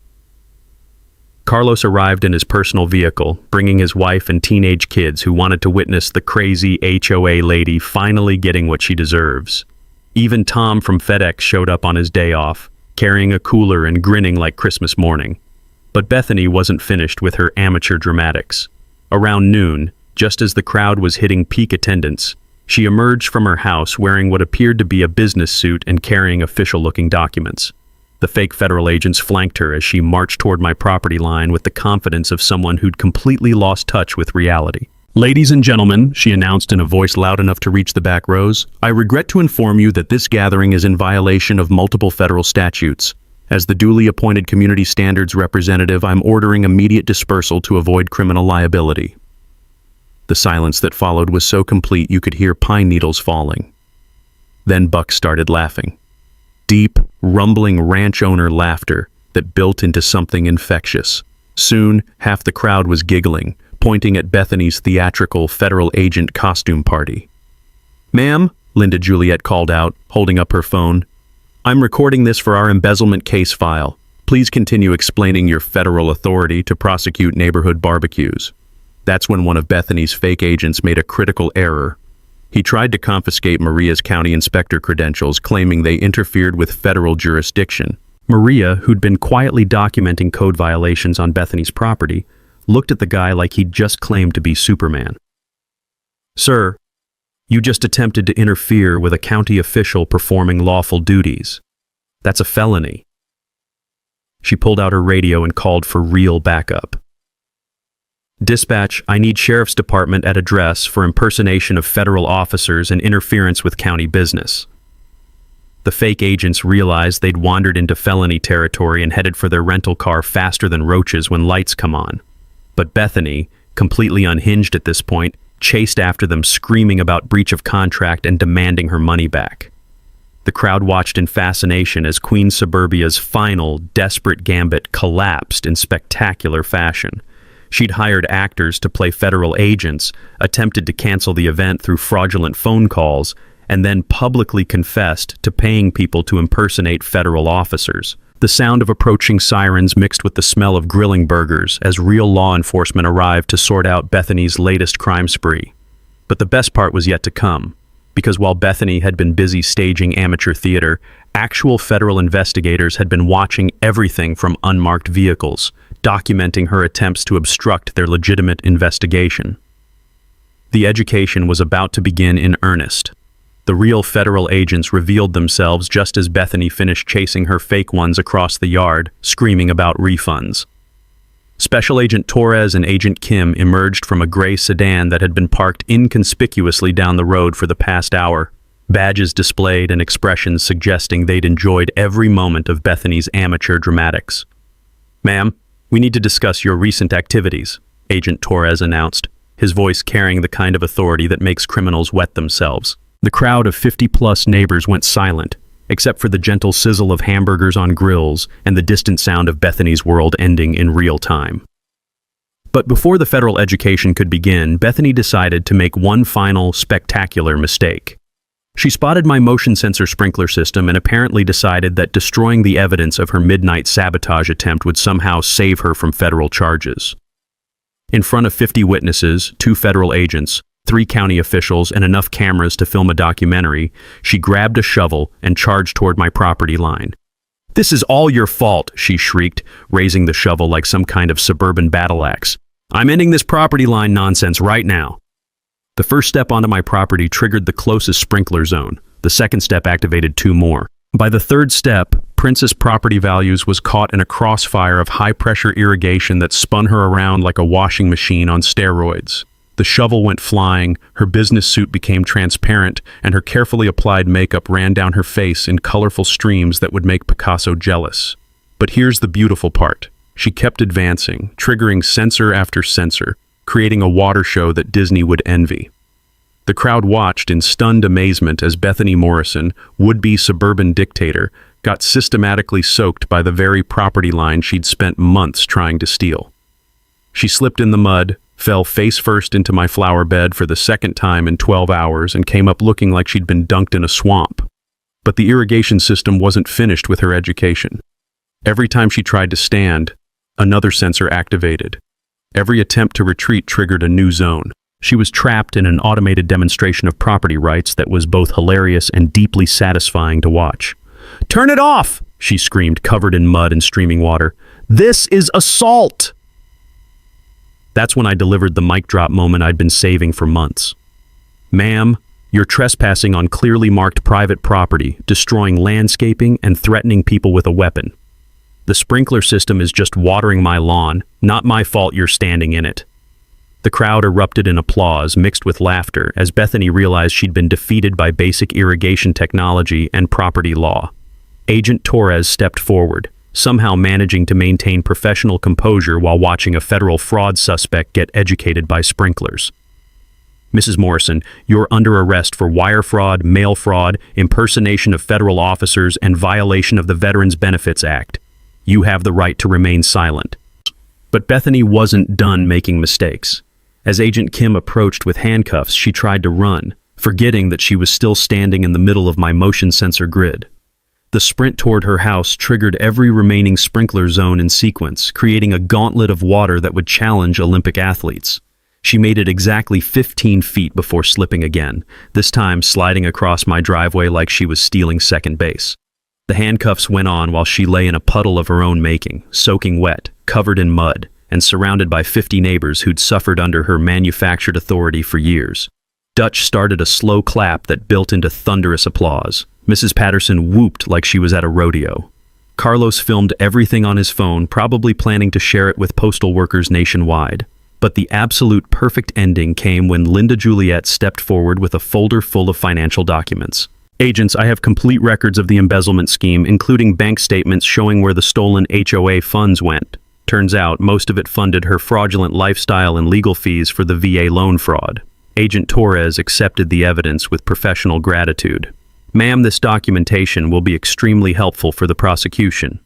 Carlos arrived in his personal vehicle, bringing his wife and teenage kids who wanted to witness the crazy HOA lady finally getting what she deserves. Even Tom from FedEx showed up on his day off, carrying a cooler and grinning like Christmas morning. But Bethany wasn't finished with her amateur dramatics. Around noon, just as the crowd was hitting peak attendance, she emerged from her house wearing what appeared to be a business suit and carrying official-looking documents. The fake federal agents flanked her as she marched toward my property line with the confidence of someone who'd completely lost touch with reality. "Ladies and gentlemen," she announced in a voice loud enough to reach the back rows, "I regret to inform you that this gathering is in violation of multiple federal statutes. As the duly appointed community standards representative, I'm ordering immediate dispersal to avoid criminal liability." The silence that followed was so complete you could hear pine needles falling. Then Buck started laughing. Deep, rumbling ranch owner laughter that built into something infectious. Soon, half the crowd was giggling, pointing at Bethany's theatrical federal agent costume party. "Ma'am," Linda Juliet called out, holding up her phone, "I'm recording this for our embezzlement case file. Please continue explaining your federal authority to prosecute neighborhood barbecues." That's when one of Bethany's fake agents made a critical error. He tried to confiscate Maria's county inspector credentials, claiming they interfered with federal jurisdiction. Maria, who'd been quietly documenting code violations on Bethany's property, looked at the guy like he'd just claimed to be Superman. "Sir, you just attempted to interfere with a county official performing lawful duties. That's a felony." She pulled out her radio and called for real backup. "Dispatch, I need Sheriff's Department at address for impersonation of federal officers and interference with county business." The fake agents realized they'd wandered into felony territory and headed for their rental car faster than roaches when lights come on. But Bethany, completely unhinged at this point, chased after them, screaming about breach of contract and demanding her money back. The crowd watched in fascination as Queen Suburbia's final, desperate gambit collapsed in spectacular fashion. She'd hired actors to play federal agents, attempted to cancel the event through fraudulent phone calls, and then publicly confessed to paying people to impersonate federal officers. The sound of approaching sirens mixed with the smell of grilling burgers as real law enforcement arrived to sort out Bethany's latest crime spree. But the best part was yet to come, because while Bethany had been busy staging amateur theater, actual federal investigators had been watching everything from unmarked vehicles, documenting her attempts to obstruct their legitimate investigation. The education was about to begin in earnest. The real federal agents revealed themselves just as Bethany finished chasing her fake ones across the yard, screaming about refunds. Special Agent Torres and Agent Kim emerged from a gray sedan that had been parked inconspicuously down the road for the past hour, badges displayed and expressions suggesting they'd enjoyed every moment of Bethany's amateur dramatics. "Ma'am, we need to discuss your recent activities," Agent Torres announced, his voice carrying the kind of authority that makes criminals wet themselves. The crowd of 50-plus neighbors went silent, except for the gentle sizzle of hamburgers on grills and the distant sound of Bethany's world ending in real time. But before the federal education could begin, Bethany decided to make one final, spectacular mistake. She spotted my motion sensor sprinkler system and apparently decided that destroying the evidence of her midnight sabotage attempt would somehow save her from federal charges. In front of 50 witnesses, 2 federal agents, 3 county officials, and enough cameras to film a documentary, she grabbed a shovel and charged toward my property line. "This is all your fault," she shrieked, raising the shovel like some kind of suburban battle axe. "I'm ending this property line nonsense right now." The first step onto my property triggered the closest sprinkler zone. The second step activated 2 more. By the third step, Princess Property Values was caught in a crossfire of high-pressure irrigation that spun her around like a washing machine on steroids. The shovel went flying, her business suit became transparent, and her carefully applied makeup ran down her face in colorful streams that would make Picasso jealous. But here's the beautiful part. She kept advancing, triggering sensor after sensor, creating a water show that Disney would envy. The crowd watched in stunned amazement as Bethany Morrison, would-be suburban dictator, got systematically soaked by the very property line she'd spent months trying to steal. She slipped in the mud, fell face first into my flower bed for the second time in 12 hours, and came up looking like she'd been dunked in a swamp. But the irrigation system wasn't finished with her education. Every time she tried to stand, another sensor activated. Every attempt to retreat triggered a new zone. She was trapped in an automated demonstration of property rights that was both hilarious and deeply satisfying to watch. "Turn it off!" she screamed, covered in mud and streaming water. "This is assault!" That's when I delivered the mic drop moment I'd been saving for months. "Ma'am, You're trespassing on clearly marked private property, destroying landscaping and threatening people with a weapon. The sprinkler system is just watering my lawn, not my fault you're standing in it." The crowd erupted in applause mixed with laughter as Bethany realized she'd been defeated by basic irrigation technology and property law. Agent Torres stepped forward, somehow managing to maintain professional composure while watching a federal fraud suspect get educated by sprinklers. "Mrs. Morrison, you're under arrest for wire fraud, mail fraud, impersonation of federal officers, and violation of the Veterans Benefits Act. You have the right to remain silent." But Bethany wasn't done making mistakes. As Agent Kim approached with handcuffs, she tried to run, forgetting that she was still standing in the middle of my motion sensor grid. The sprint toward her house triggered every remaining sprinkler zone in sequence, creating a gauntlet of water that would challenge Olympic athletes. She made it exactly 15 feet before slipping again, this time sliding across my driveway like she was stealing second base. The handcuffs went on while she lay in a puddle of her own making, soaking wet, covered in mud, and surrounded by 50 neighbors who'd suffered under her manufactured authority for years. Dutch started a slow clap that built into thunderous applause. Mrs. Patterson whooped like she was at a rodeo. Carlos filmed everything on his phone, probably planning to share it with postal workers nationwide. But the absolute perfect ending came when Linda Juliet stepped forward with a folder full of financial documents. "Agents, I have complete records of the embezzlement scheme, including bank statements showing where the stolen HOA funds went. Turns out, most of it funded her fraudulent lifestyle and legal fees for the VA loan fraud." Agent Torres accepted the evidence with professional gratitude. "Ma'am, this documentation will be extremely helpful for the prosecution."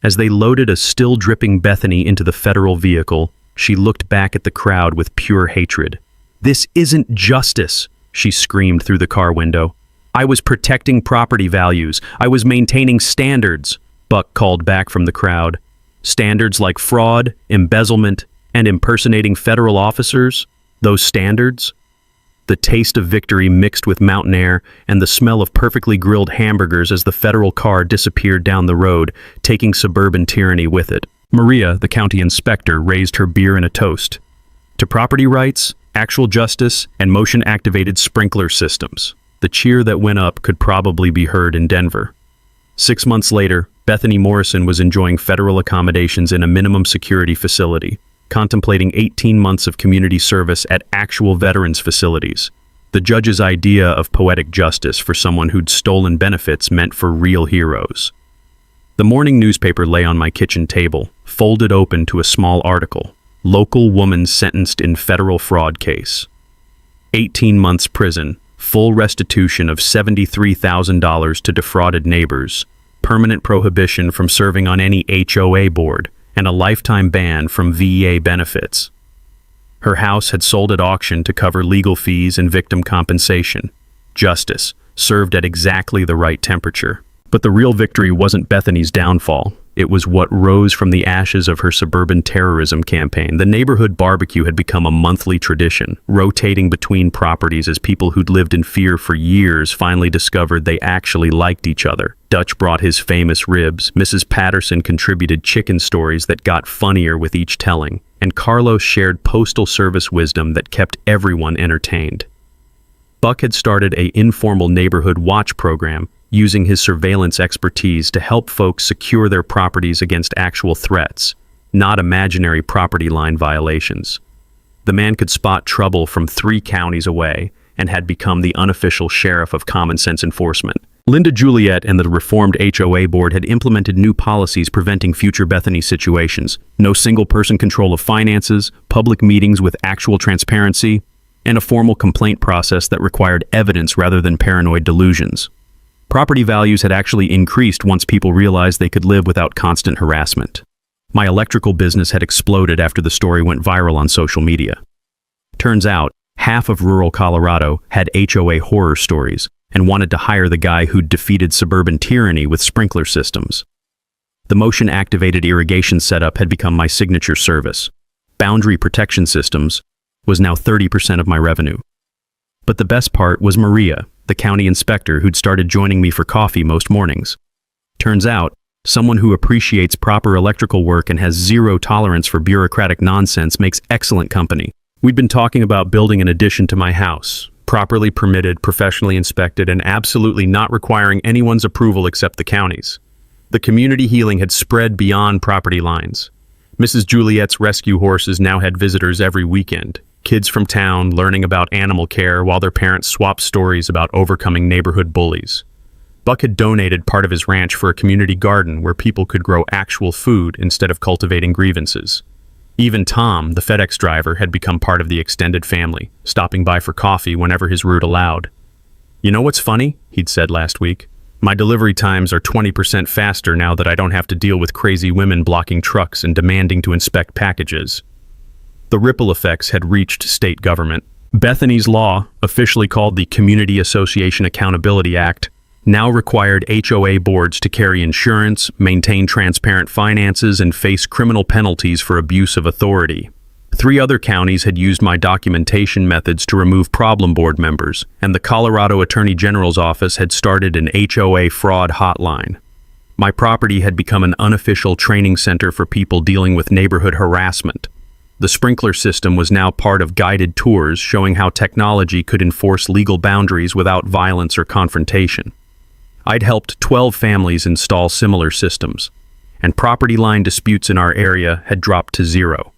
As they loaded a still-dripping Bethany into the federal vehicle, she looked back at the crowd with pure hatred. "This isn't justice," she screamed through the car window. "I was protecting property values. I was maintaining standards," Buck called back from the crowd. "Standards like fraud, embezzlement, and impersonating federal officers? Those standards?" The taste of victory mixed with mountain air and the smell of perfectly grilled hamburgers as the federal car disappeared down the road, taking suburban tyranny with it. Maria, the county inspector, raised her beer in a toast. "To property rights, actual justice, and motion-activated sprinkler systems." The cheer that went up could probably be heard in Denver. 6 months later, Bethany Morrison was enjoying federal accommodations in a minimum security facility, contemplating 18 months of community service at actual veterans facilities. The judge's idea of poetic justice for someone who'd stolen benefits meant for real heroes. The morning newspaper lay on my kitchen table, folded open to a small article. "Local woman sentenced in federal fraud case. 18 months prison, full restitution of $73,000 to defrauded neighbors, permanent prohibition from serving on any HOA board, and a lifetime ban from VA benefits." Her house had sold at auction to cover legal fees and victim compensation. Justice, served at exactly the right temperature. But the real victory wasn't Bethany's downfall. It was what rose from the ashes of her suburban terrorism campaign. The neighborhood barbecue had become a monthly tradition, rotating between properties as people who'd lived in fear for years finally discovered they actually liked each other. Dutch brought his famous ribs, Mrs. Patterson contributed chicken stories that got funnier with each telling, and Carlos shared postal service wisdom that kept everyone entertained. Buck had started an informal neighborhood watch program, using his surveillance expertise to help folks secure their properties against actual threats, not imaginary property line violations. The man could spot trouble from 3 counties away and had become the unofficial sheriff of common sense enforcement. Linda Juliet and the reformed HOA board had implemented new policies preventing future Bethany situations. No single-person control of finances, public meetings with actual transparency, and a formal complaint process that required evidence rather than paranoid delusions. Property values had actually increased once people realized they could live without constant harassment. My electrical business had exploded after the story went viral on social media. Turns out, half of rural Colorado had HOA horror stories and wanted to hire the guy who'd defeated suburban tyranny with sprinkler systems. The motion-activated irrigation setup had become my signature service. Boundary protection systems was now 30% of my revenue. But the best part was Maria, the county inspector who'd started joining me for coffee most mornings. Turns out, someone who appreciates proper electrical work and has zero tolerance for bureaucratic nonsense makes excellent company. We'd been talking about building an addition to my house. properly permitted, professionally inspected, and absolutely not requiring anyone's approval except the county's. The community healing had spread beyond property lines. Mrs. Juliet's rescue horses now had visitors every weekend, kids from town learning about animal care while their parents swapped stories about overcoming neighborhood bullies. Buck had donated part of his ranch for a community garden where people could grow actual food instead of cultivating grievances. Even Tom, the FedEx driver, had become part of the extended family, stopping by for coffee whenever his route allowed. "You know what's funny?" he'd said last week. "My delivery times are 20% faster now that I don't have to deal with crazy women blocking trucks and demanding to inspect packages." The ripple effects had reached state government. Bethany's law, officially called the Community Association Accountability Act, now required HOA boards to carry insurance, maintain transparent finances, and face criminal penalties for abuse of authority. 3 other counties had used my documentation methods to remove problem board members, and the Colorado Attorney General's office had started an HOA fraud hotline. My property had become an unofficial training center for people dealing with neighborhood harassment. The sprinkler system was now part of guided tours showing how technology could enforce legal boundaries without violence or confrontation. I'd helped 12 families install similar systems, and property line disputes in our area had dropped to 0.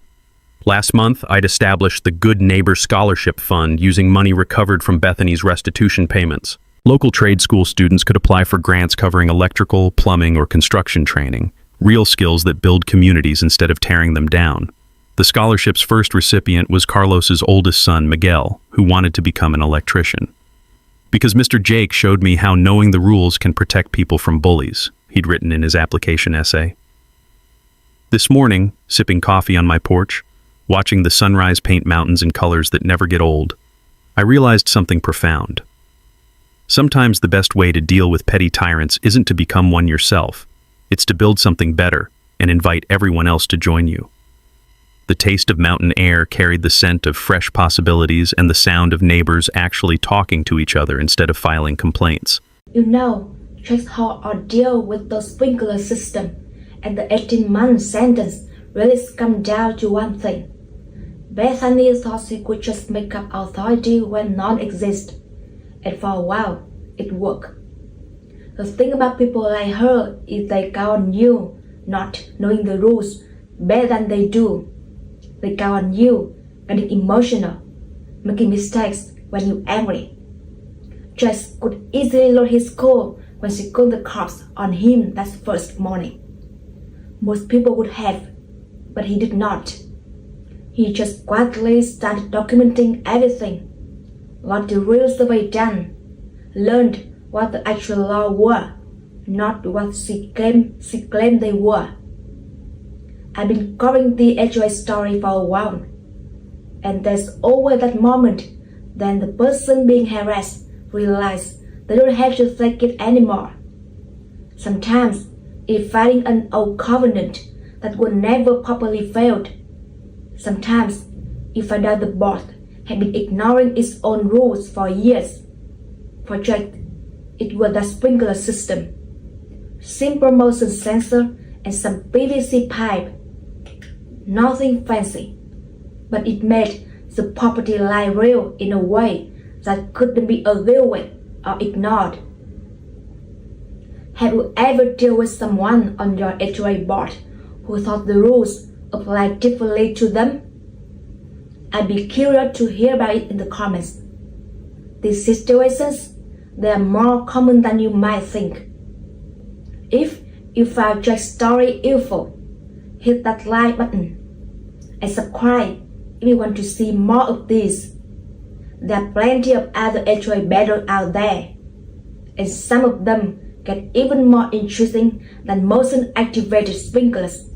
Last month, I'd established the Good Neighbor Scholarship Fund using money recovered from Bethany's restitution payments. Local trade school students could apply for grants covering electrical, plumbing, or construction training, real skills that build communities instead of tearing them down. The scholarship's first recipient was Carlos's oldest son, Miguel, who wanted to become an electrician. "Because Mr. Jake showed me how knowing the rules can protect people from bullies," he'd written in his application essay. This morning, sipping coffee on my porch, watching the sunrise paint mountains in colors that never get old, I realized something profound. Sometimes the best way to deal with petty tyrants isn't to become one yourself. It's to build something better and invite everyone else to join you. The taste of mountain air carried the scent of fresh possibilities and the sound of neighbors actually talking to each other instead of filing complaints. You know, just how our deal with the sprinkler system and the 18-month sentence really come down to one thing. Bethany thought she could just make up authority when none exists, and for a while, it worked. The thing about people like her is they count on you not knowing the rules better than they do. They count on you getting emotional, making mistakes when you're angry. Jess could easily lose his cool when she called the cops on him that first morning. Most people would have, but he did not. He just quietly started documenting everything, got the real survey done, learned what the actual law were, not what she claimed they were. I've been covering the HOA story for a while, and there's always that moment then the person being harassed realizes they don't have to take it anymore. Sometimes it's fighting an old covenant that will never properly failed. Sometimes you find out the board had been ignoring its own rules for years. For Jack, it was the sprinkler system. Simple motion sensor and some PVC pipe. Nothing fancy, but it made the property line real in a way that couldn't be argued with or ignored. Have you ever dealt with someone on your HOA board who thought the rules applied differently to them? I'd be curious to hear about it in the comments. These situations, they are more common than you might think. If you found Jack's story useful, hit that like button and subscribe if you want to see more of these. There are plenty of other HOA battles out there, and some of them get even more interesting than motion activated sprinklers.